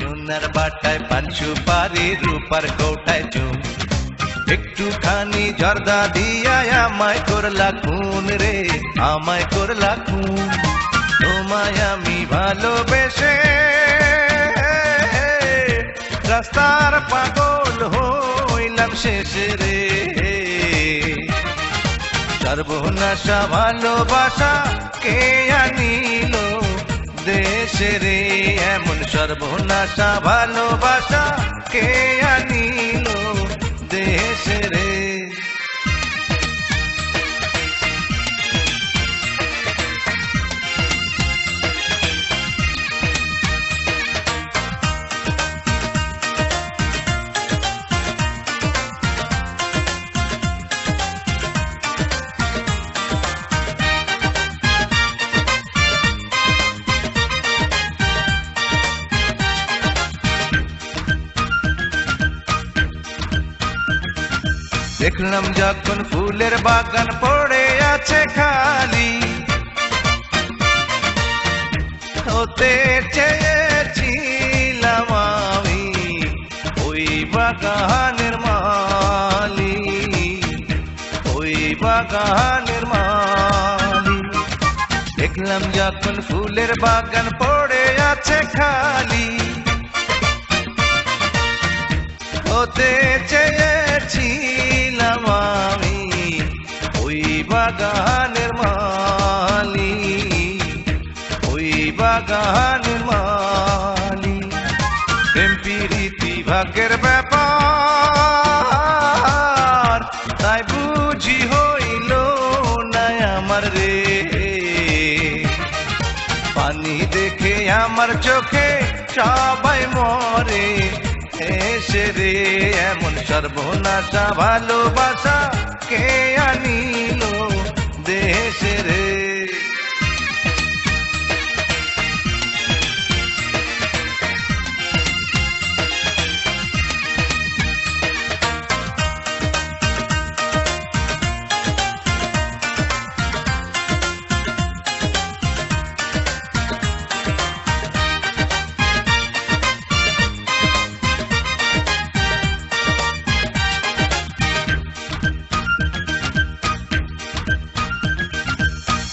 সোনার বাটায় পান সুপারি রূপার কৌটায় চুন একটুখানি জর্দা দিয়া আমায় করলা খুন রে আমায় করলা খুন তোমায় আমি ভালোবেসে রাস্তার পাগল হইলাম শেষে রে সর্বনাশা ভালোবাসা কে আনিল দেশে রে এমন সর্বনাশা ভালোবাসা কে আনিল দেশে রে দেখলাম যখন ফুলের বাগান পড়ে আছে খালি হতে চেয়েছিলাম আমি ওই বাগানের মালি ওই বাগানের মালি দেখলাম যখন ফুলের বাগান পড়ে আছে খালি হতে চেয়েছিলাম আমি ওই বাগানের মালি ওই বাগানের মালি প্রেম প্রীতি ভাগ্যের ব্যাপার তাই বুঝি হইল না আমার রে পানি দেখে আমার চোখে সবাই মরে এসে রে এমন সর্বনাশা ভালোবাসা কে আনিল দেশে রে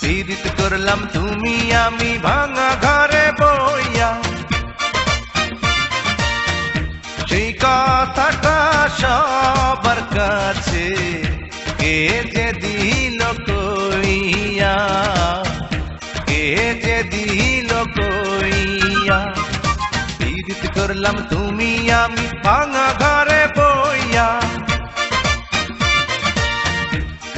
পীড়িত করলাম তুমি আমি ভাঙা ঘরে বইয়া সেই কথাটা সবার কাছে কে যে দিল কইয়া কে যে দিল কইয়া পীড়িত করলাম তুমি আমি ভাঙা ঘরে বইয়া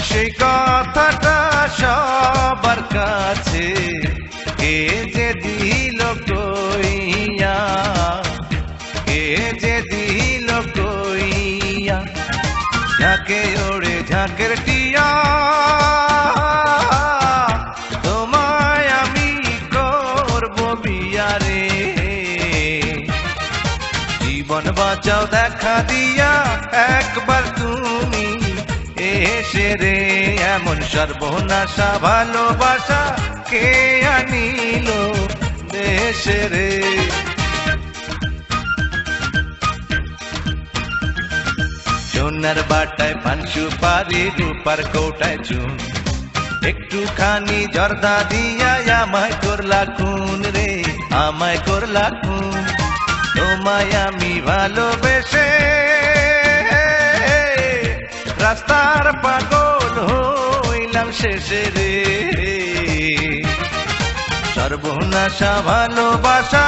সেই কথাটা সবার কাছে কে যে দিল কইয়া কে যে দিল কইয়া ঝাঁকে ওড়ে ঝাঁকের টিয়া তোমায় আমি করব বিয়া রে জীবন বাঁচাও দেখা দিয়া একবার তুমি এসে রে এমন সর্বনাশা ভালোবাসা কে আনিল দেশে রে সোনার বাটায় পান সুপারি রূপার কৌটায় চুন একটুখানি জর্দা দিয়া আমায় করলা খুন রে আমায় করলা খুন তোমায় আমি ভালোবেসে রাস্তার পাগল হইলাম শেষে রে সর্বনাশা ভালোবাসা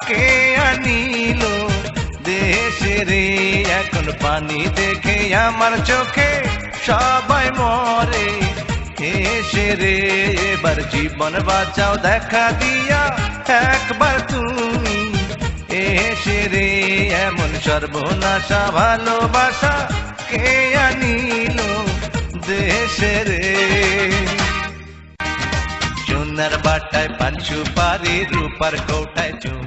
কে আনিল দেশে রে এখন পানি দেখে আমার চোখে সবাই মরে এসে রে এবার জীবন বাঁচাও দেখা দিয়া একবার তুমি এসে রে এমন সর্বনাশা ভালোবাসা কে আনিল দেশে রে সোনার বাটায় পান সুপারি রূপার কৌটায় চুন